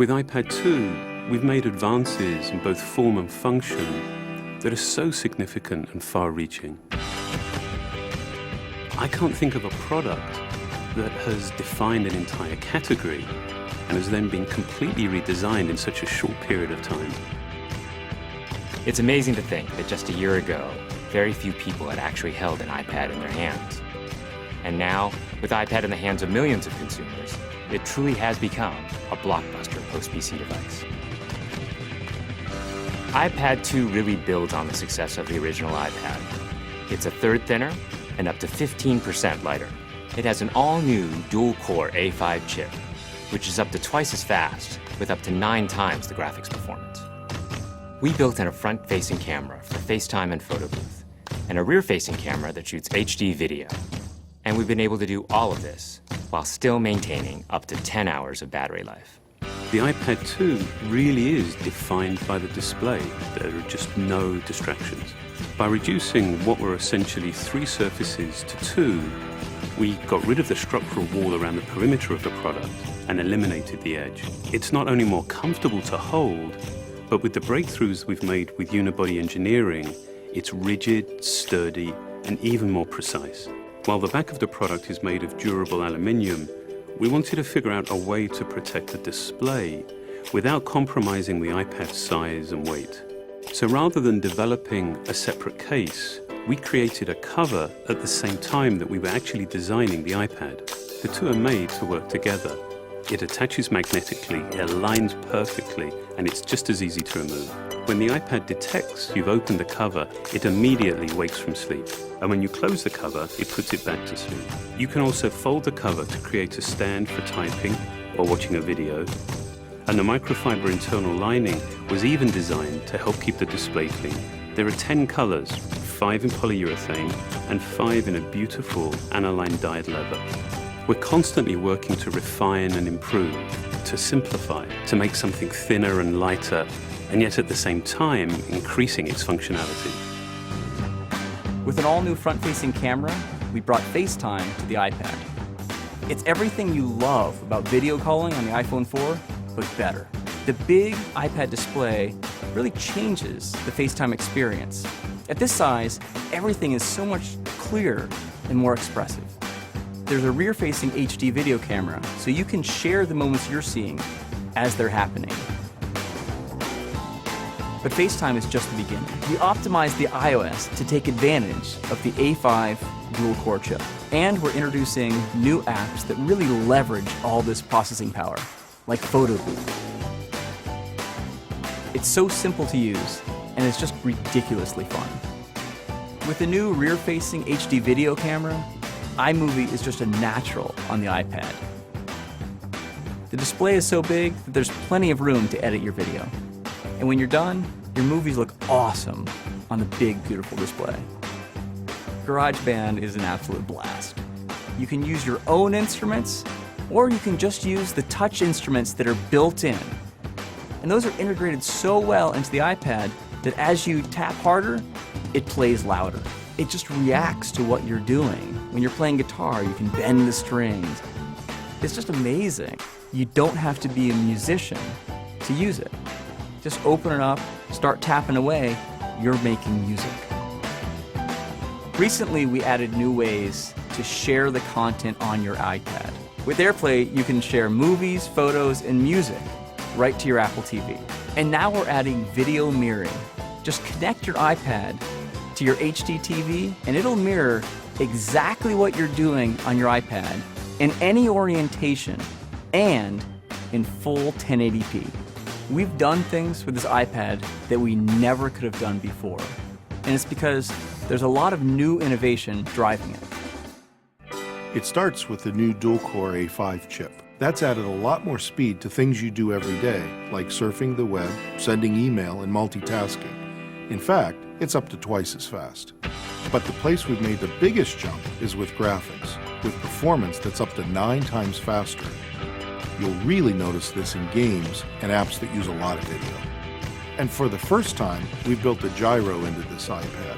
With iPad 2, we've made advances in both form and function that are so significant and far-reaching. I can't think of a product that has defined an entire category and has then been completely redesigned in such a short period of time. It's amazing to think that just a year ago, very few people had actually held an iPad in their hands. And now, with iPad in the hands of millions of consumers, it truly has become a blockbuster post-PC device. iPad 2 really builds on the success of the original iPad. It's a third thinner and up to 15% lighter. It has an all-new dual-core A5 chip, which is up to twice as fast, with up to 9 times the graphics performance. We built in a front-facing camera for FaceTime and photo booth, and a rear-facing camera that shoots HD video. And we've been able to do all of this while still maintaining up to 10 hours of battery life. The iPad 2 really is defined by the display. There are just no distractions. By reducing what were essentially 3 surfaces to 2, we got rid of the structural wall around the perimeter of the product and eliminated the edge. It's not only more comfortable to hold, but with the breakthroughs we've made with unibody engineering, it's rigid, sturdy, and even more precise. While the back of the product is made of durable aluminium, we wanted to figure out a way to protect the display without compromising the iPad's size and weight. So rather than developing a separate case, we created a cover at the same time that we were actually designing the iPad. The two are made to work together. It attaches magnetically, it aligns perfectly, and it's just as easy to remove. When the iPad detects you've opened the cover, it immediately wakes from sleep. And when you close the cover, it puts it back to sleep. You can also fold the cover to create a stand for typing or watching a video. And the microfiber internal lining was even designed to help keep the display clean. There are 10 colors, 5 in polyurethane and 5 in a beautiful aniline dyed leather. We're constantly working to refine and improve, to simplify, to make something thinner and lighter, and yet at the same time, increasing its functionality. With an all-new front-facing camera, we brought FaceTime to the iPad. It's everything you love about video calling on the iPhone 4, but better. The big iPad display really changes the FaceTime experience. At this size, everything is so much clearer and more expressive. There's a rear-facing HD video camera, so you can share the moments you're seeing as they're happening. But FaceTime is just the beginning. We optimized the iOS to take advantage of the A5 dual-core chip. And we're introducing new apps that really leverage all this processing power, like Photo Booth. It's so simple to use, and it's just ridiculously fun. With the new rear-facing HD video camera, iMovie is just a natural on the iPad. The display is so big that there's plenty of room to edit your video. And when you're done, your movies look awesome on the big, beautiful display. GarageBand is an absolute blast. You can use your own instruments, or you can just use the touch instruments that are built in. And those are integrated so well into the iPad that as you tap harder, it plays louder. It just reacts to what you're doing. When you're playing guitar, you can bend the strings. It's just amazing. You don't have to be a musician to use it. Just open it up, start tapping away, you're making music. Recently, we added new ways to share the content on your iPad. With AirPlay, you can share movies, photos, and music right to your Apple TV. And now we're adding video mirroring. Just connect your iPad to your HD TV, and it'll mirror exactly what you're doing on your iPad in any orientation and in full 1080p. We've done things with this iPad that we never could have done before. And it's because there's a lot of new innovation driving it. It starts with the new dual-core A5 chip. That's added a lot more speed to things you do every day, like surfing the web, sending email, and multitasking. In fact, it's up to twice as fast. But the place we've made the biggest jump is with graphics, with performance that's up to 9 times faster. You'll really notice this in games and apps that use a lot of video. And for the first time, we've built a gyro into this iPad.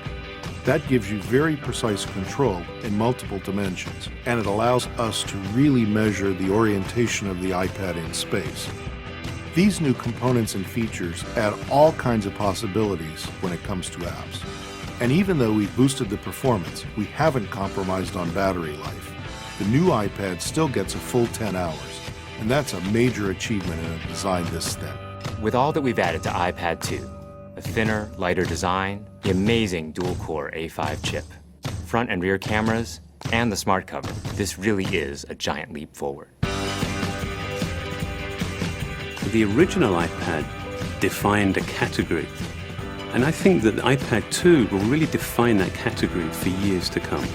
That gives you very precise control in multiple dimensions, and it allows us to really measure the orientation of the iPad in space. These new components and features add all kinds of possibilities when it comes to apps. And even though we've boosted the performance, we haven't compromised on battery life. The new iPad still gets a full 10 hours, and that's a major achievement in a design this thin. With all that we've added to iPad 2, a thinner, lighter design, the amazing dual-core A5 chip, front and rear cameras, and the smart cover, this really is a giant leap forward. The original iPad defined a category, and I think that the iPad 2 will really define that category for years to come.